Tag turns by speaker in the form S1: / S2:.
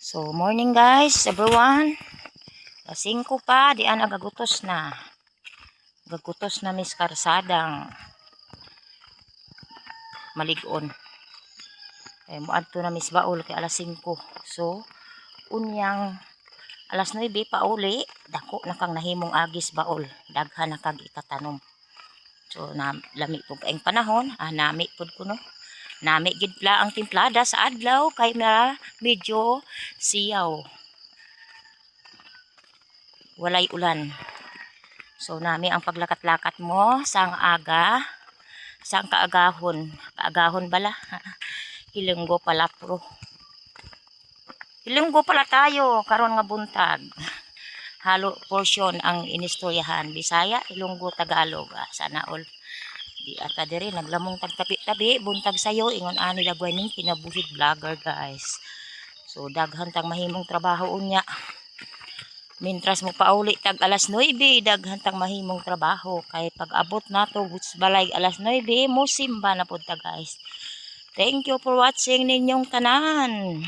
S1: So, morning guys, everyone. Lasing ko pa, di ana gagutos na. Gagutos na mis karsadang maligon. Muadto na mis baul kay alas 5. So, unyang alas 9 pa uli, dako na kang nahimong agis baul. Daghan na kag ikatanom. So, lami po kaing panahon, nami po ko no. Nami gid pla ang timplada sa adlaw kay na medyo siyaw. Walay ulan. So nami ang paglakat-lakat mo sang aga, sang kaagahon. Kaagahon bala. Hilinggo pala pro. Hilinggo pala tayo karon nga buntag. Halo portion ang inistoryahan Bisaya, Ilonggo, Tagalog. Sana all di ata diri naglamong tagtabi-tabi buntag sayo ingon ani dagway ning kinabuhig vlogger guys. So daghan tang mahimong trabaho unya. Mintras mo pauli tag alas 9 daghan tang mahimong trabaho kay pag abot nato balay alas 9 mo simba na pud ta guys. Thank you for watching ninyong tanan.